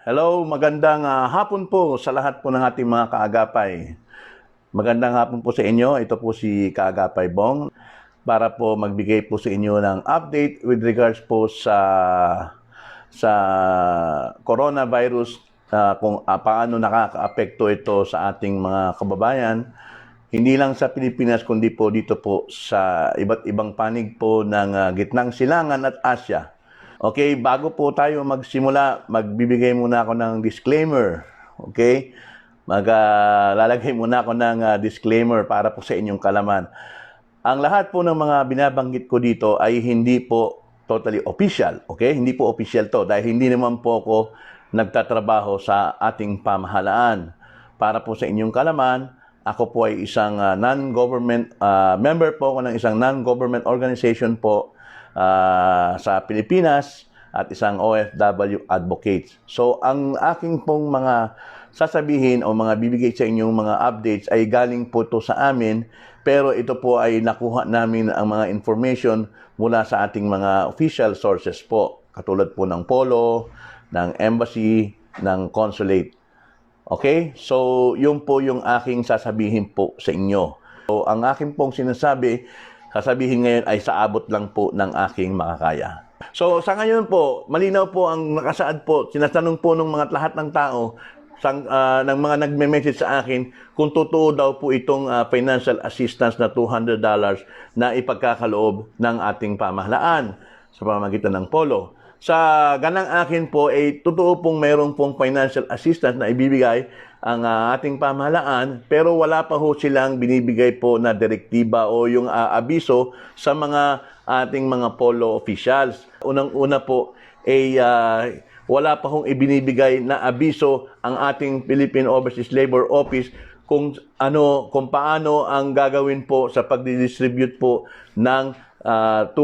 Hello, magandang hapon po sa lahat po ng ating mga kaagapay. Magandang hapon po sa inyo. Ito po si Kaagapay Bong para po magbigay po sa inyo ng update with regards po sa coronavirus, kung paano nakakaapekto ito sa ating mga kababayan. Hindi lang sa Pilipinas kundi po dito po sa iba't ibang panig po ng Gitnang Silangan at Asya. Okay, bago po tayo magsimula, magbibigay muna ako ng disclaimer. Okay? Lalagay muna ako ng disclaimer para po sa inyong kalaman. Ang lahat po ng mga binabanggit ko dito ay hindi po totally official. Okay? Hindi po official to dahil hindi naman po ako nagtatrabaho sa ating pamahalaan. Para po sa inyong kalaman, ako po ay isang non-government, member po ako ng isang non-government organization po sa Pilipinas at isang OFW advocate. So, ang aking pong mga sasabihin o mga bibigay sa inyong mga updates ay galing po to sa amin, pero ito po ay nakuha namin ang mga information mula sa ating mga official sources po, katulad po ng Polo, ng Embassy, ng Consulate. Okay? So, yun po yung aking sasabihin po sa inyo. So, ang aking pong sasabihin ngayon ay sa abot lang po ng aking makakaya. So, sa ngayon po, malinaw po ang nakasaad po, sinatanong po ng mga lahat ng tao, ng mga nagme-message sa akin, kung totoo daw po itong financial assistance na $200 na ipagkakaloob ng ating pamahalaan sa pamamagitan ng Polo. Sa ganang akin po, totoo pong mayroong pong financial assistance na ibibigay ang ating pamahalaan, pero wala pa ho silang binibigay po na direktiba o yung abiso sa mga ating mga Polo officials. Unang-una po, wala pa hong ibinibigay na abiso ang ating Philippine Overseas Labor Office kung paano ang gagawin po sa pagdi-distribute po ng $200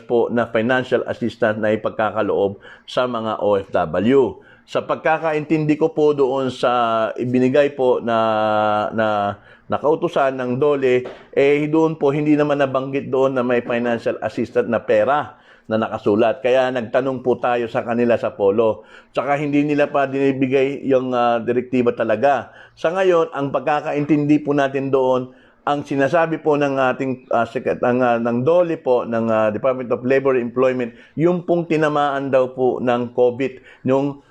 po na financial assistance na ipagkakaloob sa mga OFW. Sa pagkakaintindi ko po doon sa ibinigay po na kautusan ng DOLE, doon po hindi naman nabanggit doon na may financial assistance na pera na nakasulat. Kaya nagtanong po tayo sa kanila sa Polo. Tsaka hindi nila pa dinibigay yung direktiba talaga. Sa ngayon, ang pagkakaintindi po natin doon, ang sinasabi po ng ating ng DOLE po, ng Department of Labor and Employment, yung pong tinamaan daw po ng COVID, nung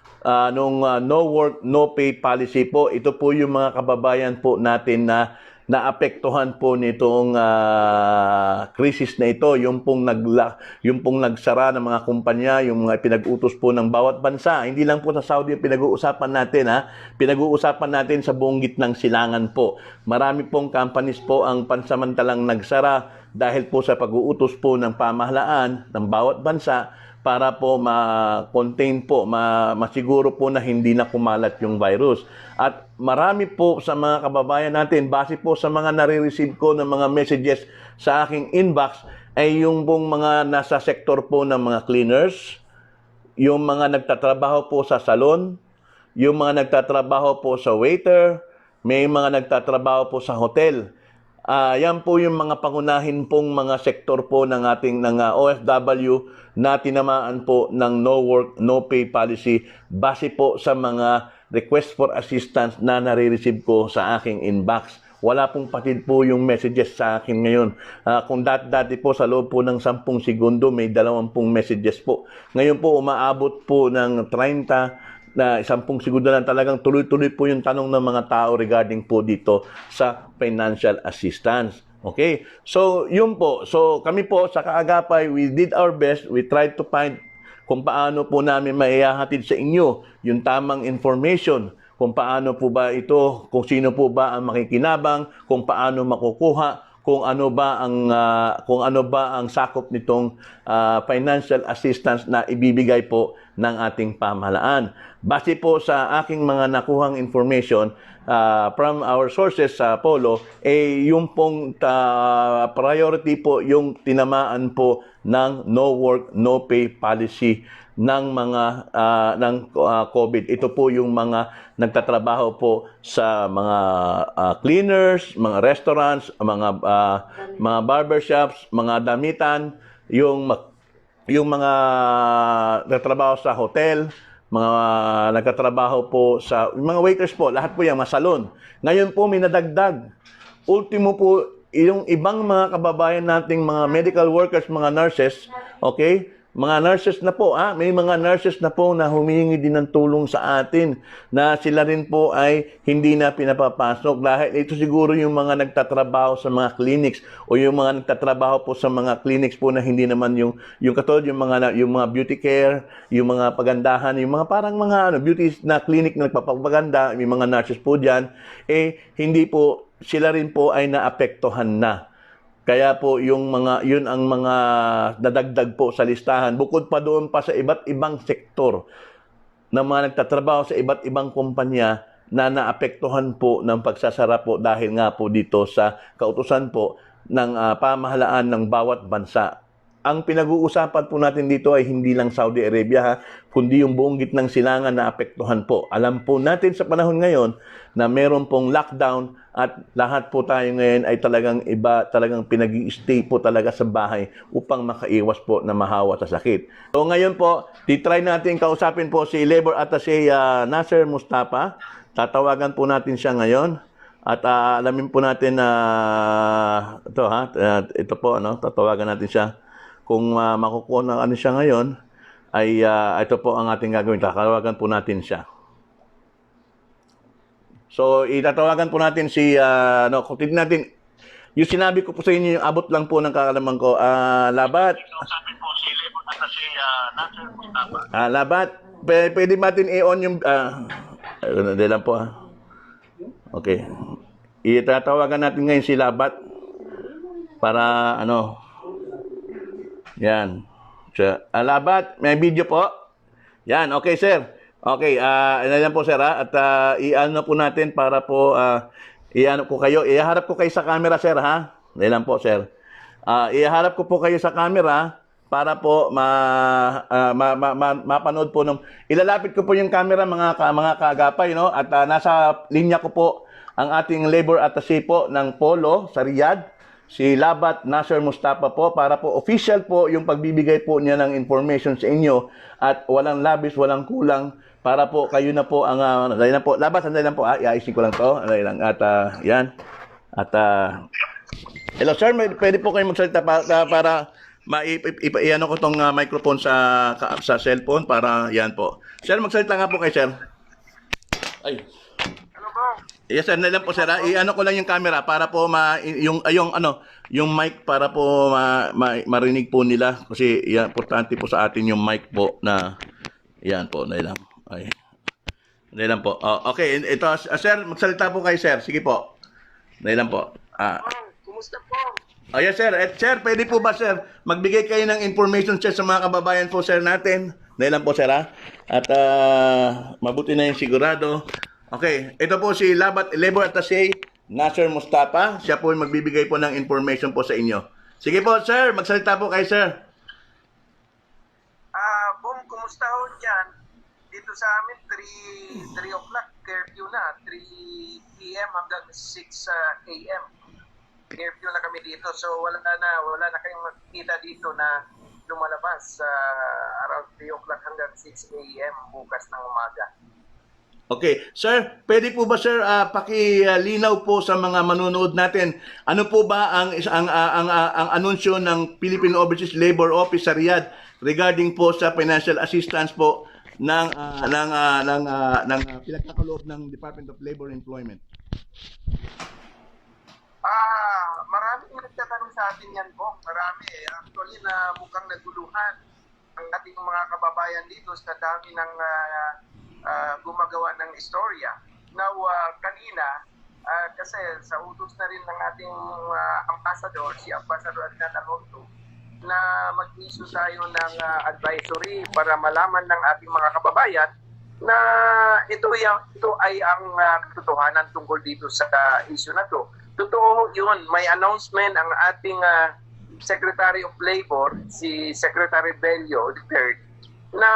no work, no pay policy po. Ito po yung mga kababayan po natin na naapektuhan po nitong krisis na ito, yung pong nagsara ng mga kumpanya, yung mga pinag-utos po ng bawat bansa. Hindi lang po sa Saudi yung pinag-uusapan natin, pinag-uusapan natin sa buong Gitnang Silangan po. Marami pong companies po ang pansamantalang nagsara dahil po sa pag-uutos po ng pamahalaan ng bawat bansa para po ma-contain po, masiguro po na hindi na kumalat yung virus. At marami po sa mga kababayan natin, base po sa mga nare-receive ko ng mga messages sa aking inbox, ay yung pong mga nasa sektor po ng mga cleaners, yung mga nagtatrabaho po sa salon, yung mga nagtatrabaho po sa waiter, may mga nagtatrabaho po sa hotel. Yan po yung mga pangunahin pong mga sektor po ng ating OFW na tinamaan po ng no work, no pay policy base po sa mga request for assistance na nare-receive ko sa aking inbox. Wala pong patid po yung messages sa akin ngayon. Kung dati po sa loob po ng 10 segundo may 20 messages po. Ngayon po umaabot po ng 30 na 10 segundo lang, talagang tuloy-tuloy po yung tanong ng mga tao regarding po dito sa financial assistance. Okay? So, yun po. So, kami po sa Kaagapay, we did our best. We tried to find kung paano po namin maihahatid sa inyo yung tamang information, kung paano po ba ito, kung sino po ba ang makikinabang, kung paano makukuha, kung ano ba ang sakop nitong financial assistance na ibibigay po ng ating pamahalaan. Base po sa aking mga nakuhang information from our sources sa Polo, yung pong priority po yung tinamaan po ng no work, no pay policy ng mga COVID. Ito po yung mga nagtatrabaho po sa mga cleaners, mga restaurants, mga barbershops, mga damitan, yung mga nagtatrabaho sa hotel, mga nagtatrabaho po sa mga waiters po, lahat po yan, mga salon. Ngayon po may nadagdag. Ultimo po, yung ibang mga kababayan nating mga medical workers, mga nurses, okay? Mga nurses na po, may mga nurses na po na humihingi din ng tulong sa atin na sila rin po ay hindi na pinapapasok dahil ito siguro yung mga nagtatrabaho sa mga clinics o yung mga nagtatrabaho po sa mga clinics po na hindi naman yung katulad yung mga beauty care, yung mga pagandahan, yung mga parang mga beauty na clinic na nagpapaganda, yung mga nurses po diyan, hindi po sila rin po ay naapektuhan na. Kaya po yun ang mga dadagdag po sa listahan. Bukod pa doon pa sa iba't ibang sektor na mga nagtatrabaho sa iba't ibang kumpanya na naapektuhan po ng pagsasara po dahil nga po dito sa kautusan po ng pamahalaan ng bawat bansa. Ang pinag-uusapan po natin dito ay hindi lang Saudi Arabia kundi yung buong gitnang silangan na apektuhan po. Alam po natin sa panahon ngayon na meron pong lockdown at lahat po tayo ngayon ay talagang pinag-i-stay po talaga sa bahay upang makaiwas po na mahawa sa sakit. So ngayon po, titry natin kausapin po si Labor Attaché Nasser Mustafa. Tatawagan po natin siya ngayon. At alamin po natin na ito po, tatawagan natin siya. Kung makukuha na siya ngayon, ay ito po ang ating gagawin. Tatawagan po natin siya. So, itatawagan po natin kung tignan natin, yung sinabi ko po sa inyo, yung abot lang po ng kakalaman ko, Labat. Labat, pwede natin i-on yung, hindi lang po Okay. Itatawagan natin ngayon si Labat para yan. So, Labat, may video po. Yan, okay sir. Okay, yan po sir At i-ano po natin para po i-ano ko kayo. Iharap ko kayo sa camera sir ha. Yan po sir. Iharap ko po kayo sa camera para po mapanood po ilalapit ko po yung camera mga kaagapay at nasa linya ko po ang ating labor attaché po ng Polo sa Riyadh, si Labat Nasser Mustafa po, para po official po yung pagbibigay po niya ng information sa inyo at walang labis, walang kulang para po kayo na po ang dahil na po Labat, sandali lang po iayusin ko lang to lang at yan at hello sir, pwede po kayo magsalita para iano ko tong microphone sa cellphone para yan po. Sir, magsalita nga po kay sir. Ay. Ano ba? Yes sir, lang po sir. Iano ko lang yung camera para po yung mic para po marinig po nila kasi importante po sa atin yung mic po na yan po, lang. Ay. lang po. Okay, ito sir, magsalita po kay sir. Sige po. lang po. Kumusta po? Yes sir. Sir, pwede po ba sir magbigay kayo ng information sir sa mga kababayan po sir natin? Lang po sir At mabuti na yung sigurado. Okay, ito po si Labor Attaché Nasser Mustafa. Siya po yung magbibigay po ng information po sa inyo. Sige po sir, magsalita po kayo sir. Boom, kumusta ho dyan? Dito sa amin, 3 o'clock, curfew na. 3 p.m. hanggang 6 a.m. Curfew na kami dito. So wala na kayong makikita dito na lumalabas around 3 o'clock hanggang 6 a.m. bukas ng umaga. Okay. Sir, pwede po ba sir pakilinaw po sa mga manonood natin, ano po ba ang anunsyo ng Philippine Overseas Labor Office sa Riyadh regarding po sa financial assistance po ng pinagkakaloob ng Department of Labor and Employment? Maraming nagtatanong sa atin yan po. Marami. Actually, na mukhang naguluhan ang ating mga kababayan dito sa dami ng gumagawa ng istorya. Now, kanina, kasi sa utos na rin ng ating ambassador, si Ambassador Adnan Alonso, na mag-issue tayo ng advisory para malaman ng ating mga kababayan na ito ay ang katotohanan tungkol dito sa issue na to. Totoo yun, may announcement ang ating Secretary of Labor, si Secretary Bello III, na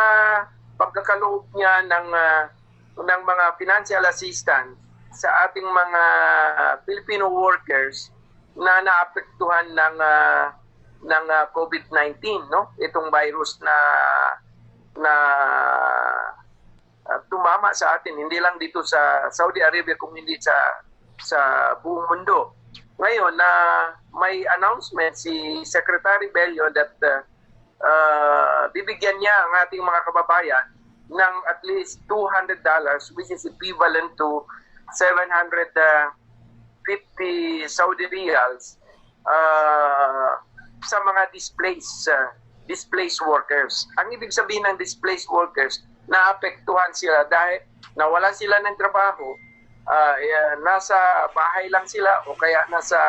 pagkakaloob niya ng mga financial assistance sa ating mga Filipino workers na naapektuhan ng COVID-19, no? Itong virus na tama sa atin, hindi lang dito sa Saudi Arabia kung hindi sa buong mundo. Ngayon na may announcement si Secretary Bello that bibigyan niya ang ating mga kababayan ng at least $200 which is equivalent to 750 Saudi riyals sa mga displaced workers. Ang ibig sabihin ng displaced workers, naapektuhan sila dahil nawala sila ng trabaho, nasa bahay lang sila o kaya nasa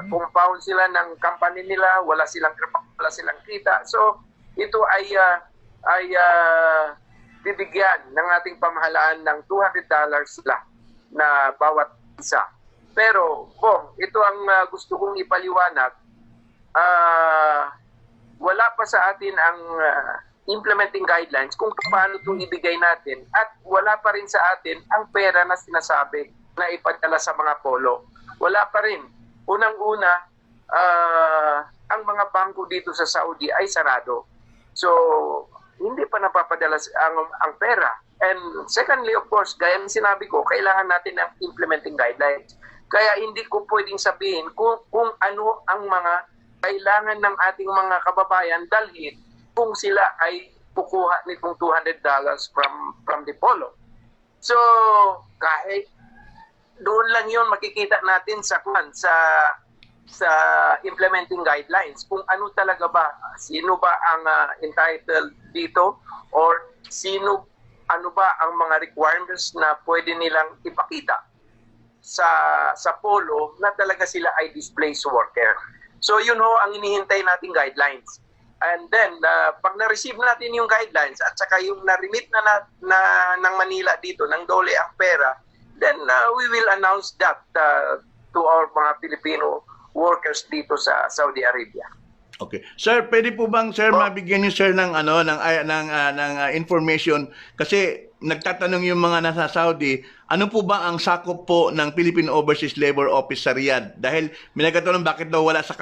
compound sila ng company nila, wala silang kita. So ito ay bibigyan ng ating pamahalaan ng $200 lang na bawat isa. Pero ito ang gusto kong ipaliwanag. Wala pa sa atin ang implementing guidelines kung paano itong ibigay natin at wala pa rin sa atin ang pera na sinasabi na ipadala sa mga polo. Wala pa rin. Unang-una, ang mga bangko dito sa Saudi ay sarado. So, hindi pa napapadala ang pera. And secondly, of course, gaya ng sinabi ko, kailangan natin ng implementing guidelines. Kaya hindi ko pwedeng sabihin kung ano ang mga kailangan ng ating mga kababayan dalhin kung sila ay kukuha nitong $200 from the polo. So, kahit doon lang yun makikita natin sa implementing guidelines kung ano talaga ba, sino ba ang entitled dito or ano ba ang mga requirements na pwede nilang ipakita sa polo na talaga sila ay displaced worker. So yun ho ang inihintay nating guidelines. And then pag na-receive natin yung guidelines at saka yung na-remit ng Manila dito ng dole ang pera, then we will announce that to our mga Filipino workers dito sa Saudi Arabia. Okay. Sir, pwede po bang mabigyan niyo sir ng information kasi nagtatanong yung mga nasa Saudi, ano po ba ang sakop po ng Philippine Overseas Labor Office sa Riyadh? Dahil may nagtatanong bakit daw wala sa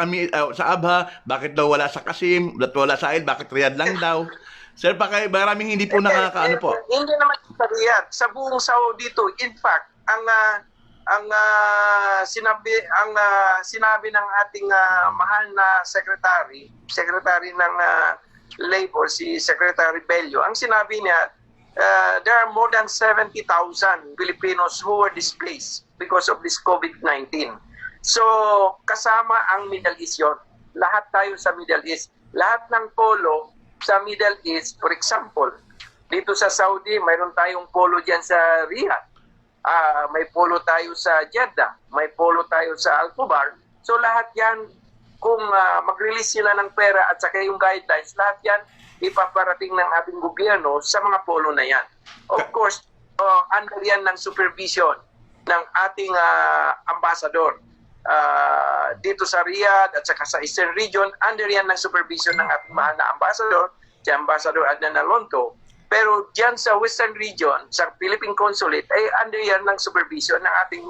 Abha, bakit daw wala sa Qasim, wala sa Ail, bakit Riyadh lang daw? Sir, maraming hindi po nakakaano po. Hindi naman sa Riyadh, sa buong Saudi dito. In fact, ang sinabi ng ating mahal na secretary ng labor, si Secretary Bello, ang sinabi niya, there are more than 70,000 Filipinos who were displaced because of this COVID-19. So, kasama ang Middle East yun. Lahat tayo sa Middle East. Lahat ng polo sa Middle East, for example, dito sa Saudi, mayroon tayong polo dyan sa Riyadh. May polo tayo sa Jeddah, may polo tayo sa Al-Khobar. So lahat yan, kung mag-release sila ng pera at saka yung guidelines, lahat yan ipaparating ng ating gobyerno sa mga polo na yan. Of course, under yan ng supervision ng ating ambassador dito sa Riyadh at saka sa Eastern Region, under yan ng supervision ng ating mahal na ambassador, si Ambassador Adnan Alonto. Pero diyan sa Western Region, sa Philippine Consulate, ay under yan ng supervision ng ating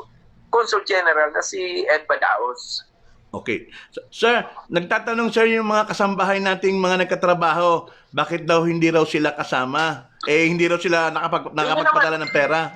Consul General na si Ed Badaos. Okay. Sir, nagtatanong sir yung mga kasambahay nating mga nagkatrabaho, bakit daw hindi raw sila kasama? Hindi raw sila nakapagpadala ng pera?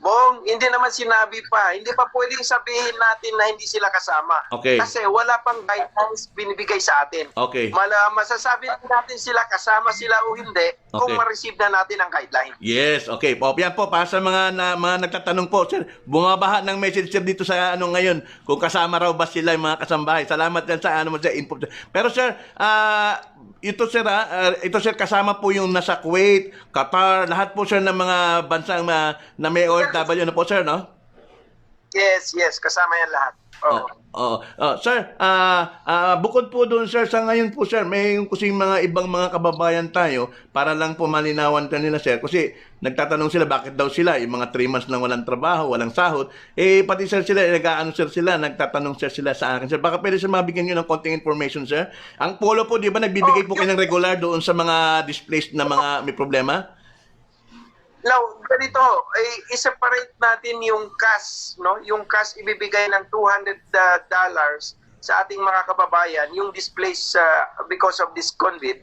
Bong, hindi naman sinabi pa. Hindi pa pwedeng sabihin natin na hindi sila kasama. Okay. Kasi wala pang guidelines binibigay sa atin. Okay. Masasabi natin sila kasama sila o hindi kung ma-receive na natin ang guideline. Yes, okay po. Yan po, para sa mga nagtatanong po, sir, bumabaha ng message sir dito sa ngayon, kung kasama raw ba sila yung mga kasambahay. Salamat din sa sa input. Pero sir, ito sir, kasama po yung nasa Kuwait, Qatar, lahat po sir ng mga bansang na may OFW na po sir, no? Yes, kasama yan lahat. Sir, bukod po doon sir, sa ngayon po sir, may yung kusing mga ibang mga kababayan tayo para lang po malinawan kanila sir. Kasi nagtatanong sila bakit daw sila, yung mga 3 months lang walang trabaho, walang sahod. Pati sir sila, nagtatanong sir sila sa akin. Sir, baka pwede sir mabigyan nyo ng konting information sir. Ang polo po, di ba nagbibigay po kayo ng regular doon sa mga displaced na mga may problema? Now, ganito, i-separate natin yung cash, no? Yung cash ibibigay ng $200 sa ating mga kababayan, yung displaced because of this COVID.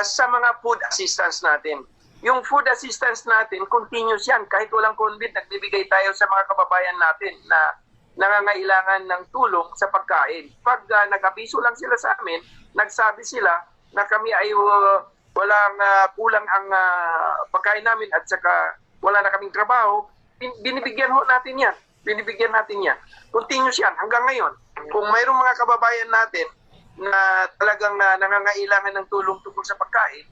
sa mga food assistance natin. Yung food assistance natin, continuous yan. Kahit walang COVID, nagbibigay tayo sa mga kababayan natin na nangangailangan ng tulong sa pagkain. Pag nag-abiso lang sila sa amin, nagsabi sila na kami ay walang kulang ang pagkain namin at saka wala na kaming trabaho, binibigyan ho natin yan. Binibigyan natin yan. Continuous yan hanggang ngayon. Kung mayroong mga kababayan natin na talagang nangangailangan ng tulong tungkol sa pagkain,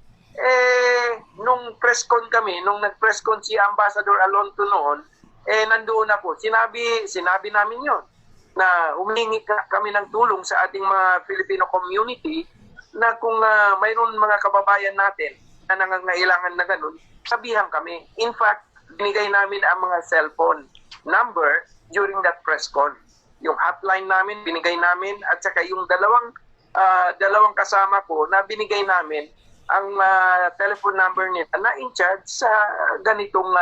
nung press con kami, nung nag-press con si Ambassador Alonto noon, nandoon ako. Sinabi namin yon na humingi kami ng tulong sa ating mga Filipino community na kung mayroon mga kababayan natin na nangangailangan na ganun, sabihan kami. In fact, binigay namin ang mga cellphone number during that press con. Yung hotline namin, binigay namin, at saka yung dalawang kasama ko na binigay namin ang telephone number nila na in charge sa ganitong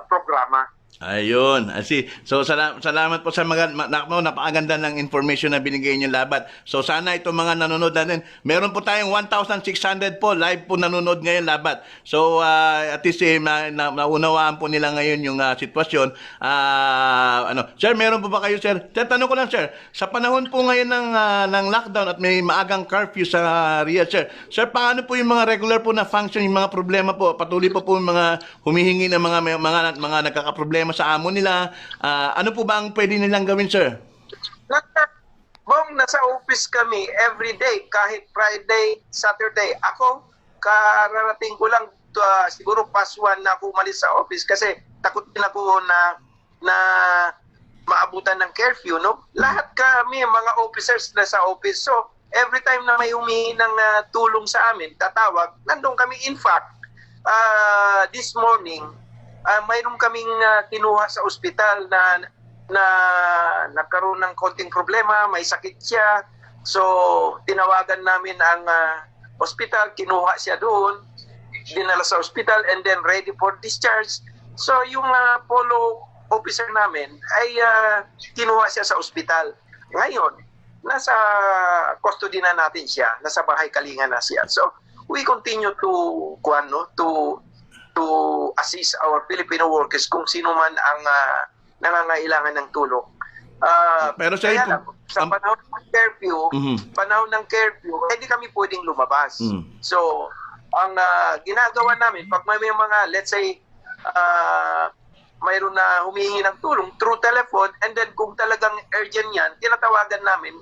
programa. Ayun, I see. So salamat po sa napakaganda ng information na binigay niyo, Labat. So sana itong mga nanonood natin, meron po tayong 1,600 po live po nanonood ngayon, Labat. So at least naunawaan po nila ngayon yung sitwasyon. Sir, meron po ba kayo, sir? Tanong ko lang, sir. Sa panahon po ngayon ng lockdown at may maagang curfew sa Riyadh, sir. Sir, paano po yung mga regular po na function, yung mga problema po? Patuloy po yung mga humihingi ng mga nagkakaproblema sa amo nila. Ano po ba ang pwede nilang gawin, sir? Bong, nasa office kami every day, kahit Friday, Saturday. Ako, kararating ko lang siguro past 1 na ako umalis sa office kasi takot din ako na maabutan ng curfew, no? Lahat kami, mga officers na sa office. So, every time na may humingi ng tulong sa amin, tatawag, nandun kami. In fact, this morning, mayroon kaming kinuha sa ospital na nagkaroon ng konting problema, may sakit siya. So, tinawagan namin ang ospital, kinuha siya doon, dinala sa ospital, and then ready for discharge. So, yung polo officer namin ay kinuha siya sa ospital. Ngayon, nasa custody na natin siya, nasa bahay kalinga na siya. So, we continue to assist our Filipino workers kung sino man ang nangangailangan ng tulong. Pero sir, sa panahon ng curfew, hindi kami pwedeng lumabas. So, ang ginagawa namin, pag may mga, let's say, mayroon na humihingi ng tulong through telephone, and then kung talagang urgent yan, tinatawagan namin,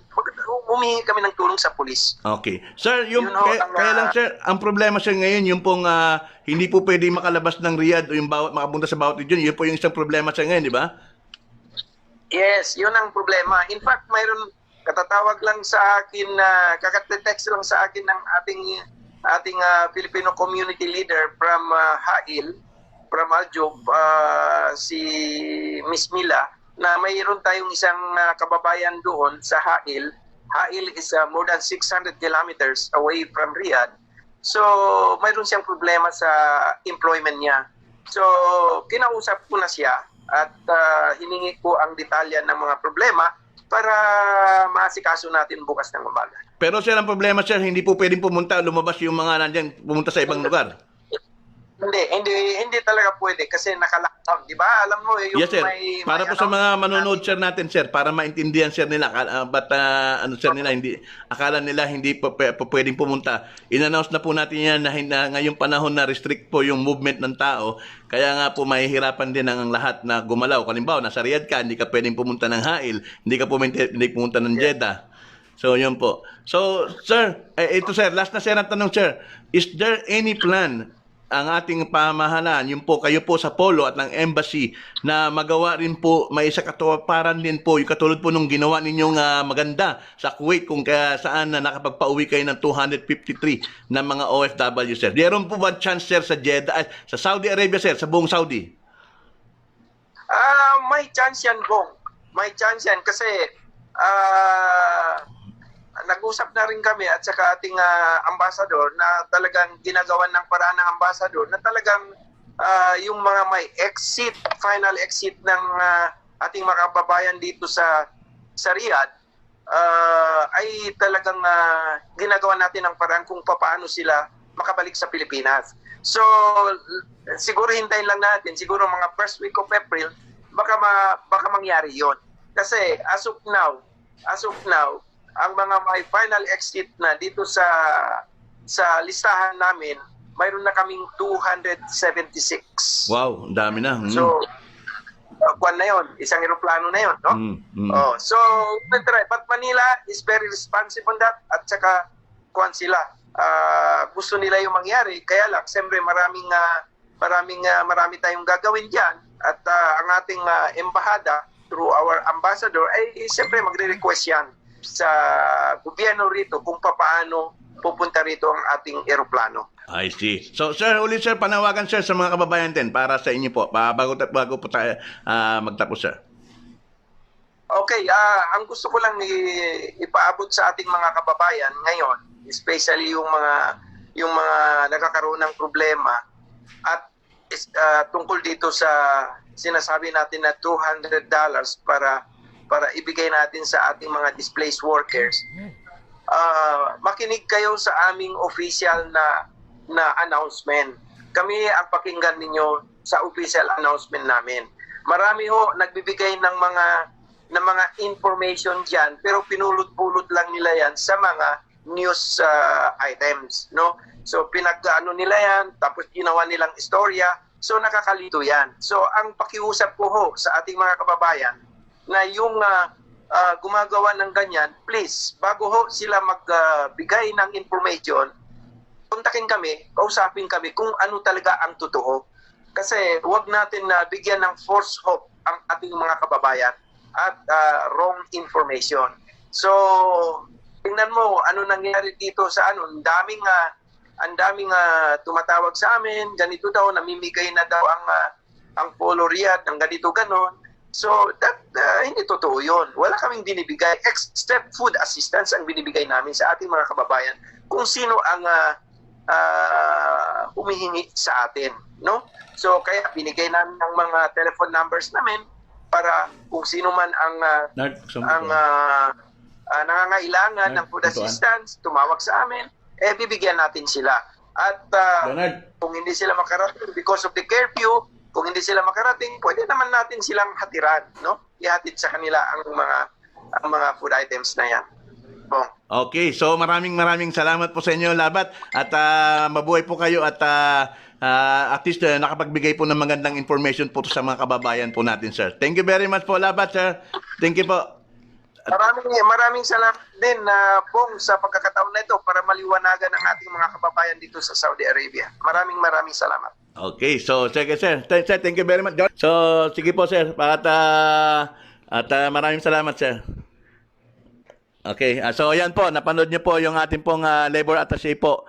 humihingi kami ng tulong sa pulis. Okay. Sir, kaya lang, sir, ang problema sir ngayon, yung pong hindi po pwede makalabas ng Riyadh o yung makapunta sa bawat region, yun po yung isang problema sir ngayon, di ba? Yes, yun ang problema. In fact, mayroon katatawag lang sa akin, kakatext lang sa akin ng ating Filipino community leader from Hail, from Aljub, si Miss Mila, na mayroon tayong isang kababayan doon sa Hail. Hail is more than 600 kilometers away from Riyadh. So, mayroon siyang problema sa employment niya. So, kinausap ko na siya at hiningi ko ang detalya ng mga problema para maasikaso natin bukas ng umaga. Pero sir, ang problema sir, hindi po pwedeng lumabas yung mga nandyan, pumunta sa ibang lugar. Hindi talaga pwede kasi naka-lockdown, di ba? Alam mo, yung yes, sir. Para po sa mga manonood sir natin, sir, para maintindihan sir nila, akala nila hindi po pwedeng pumunta. In-announce na po natin yan na ngayong panahon na restrict po yung movement ng tao. Kaya nga po mahihirapan din ang lahat na gumalaw. Kalimbawa, nasa Riyadh ka, hindi ka pwedeng pumunta ng Hail, hindi ka hindi pumunta ng Jeddah. So, yun po. So, sir, ito sir, last na sir ang tanong sir, is there any plan ang ating pamahalaan, yung po kayo po sa Polo at ng Embassy na magawa rin po, may isa katuparan din po, yung katulad po nung ginawa ninyong maganda sa Kuwait kung saan na nakapagpauwi kayo ng 253 na mga OFW, sir. Meron po ba chance, sir, sa Jeddah, sa Saudi Arabia, sir, sa buong Saudi? May chance yan, Bong. May chance yan kasi nag-usap na rin kami at saka ating ambassador na talagang ginagawan ng paraan ng ambassador na talagang yung mga may final exit ng ating mga kababayan dito sa Riyadh ay talagang ginagawa natin ang paraan kung paano sila makabalik sa Pilipinas. So, siguro hintayin lang natin, siguro mga first week of April, baka mangyari yon. Kasi as of now, ang mga may final exit na dito sa listahan namin, mayroon na kaming 276. Wow, ang dami na. So, kwan na yon, isang eroplano na yon, no? Oh, so, but Manila is very responsive on that, at saka kwan sila. Gusto nila yung mangyari, kaya lang, siyempre marami tayong gagawin diyan, at ang ating embahada through our ambassador ay siyempre magre-request yan sa gobyerno rito kung paano pupunta rito ang ating eroplano. I see. So, sir, ulit sir, panawagan sir sa mga kababayan din para sa inyo po, bago po tayo magtapos, sir. Okay, ang gusto ko lang ipaabot sa ating mga kababayan ngayon, especially yung mga nagkakaroon ng problema at tungkol dito sa sinasabi natin na $200 para ibigay natin sa ating mga displaced workers. Makinig kayo sa aming official na announcement. Kami ang pakinggan ninyo sa official announcement namin. Marami ho nagbibigay ng mga information diyan, pero pinulot-pulot lang nila yan sa mga news items, no? So pinag-ano nila yan, tapos ginawa nilang istorya, so nakakalito yan. So ang pakiusap ko ho sa ating mga kababayan na yung gumagawa ng ganyan, please, bago ho sila magbigay ng information, kontakin kami, kausapin kami kung ano talaga ang totoo. Kasi huwag natin na bigyan ng false hope ang ating mga kababayan at wrong information. So, tingnan mo ano nangyari dito sa ang daming tumatawag sa amin, ganito daw, namimigay na daw ang Polo Riyadh, ng ganito ganon. So, hindi totoo yun. Wala kaming binibigay, except food assistance ang binibigay namin sa ating mga kababayan kung sino ang humihingi sa atin, no? So, kaya binigay namin ang mga telephone numbers namin para kung sino man ang nangangailangan ng food assistance, tumawag sa amin, bibigyan natin sila. At kung hindi sila makarating because of the curfew, kung hindi sila makarating, pwede naman natin silang hatiran, no? Ihatid sa kanila ang mga food items na yan. Bong. Okay, so maraming salamat po sa inyo, Labat, at mabuhay po kayo, at at least nakapagbigay po ng magandang information po sa mga kababayan po natin, sir. Thank you very much po, Labat, sir. Thank you po. Maraming salamat din Bong, sa pagkakataon na ito para maliwanagan ang ating mga kababayan dito sa Saudi Arabia. Maraming salamat. Okay, so sige, sir. Sir, thank you very much. So sige po, sir. At maraming salamat, sir. Okay, so yan po, napanood niyo po yung ating pong labor attaché po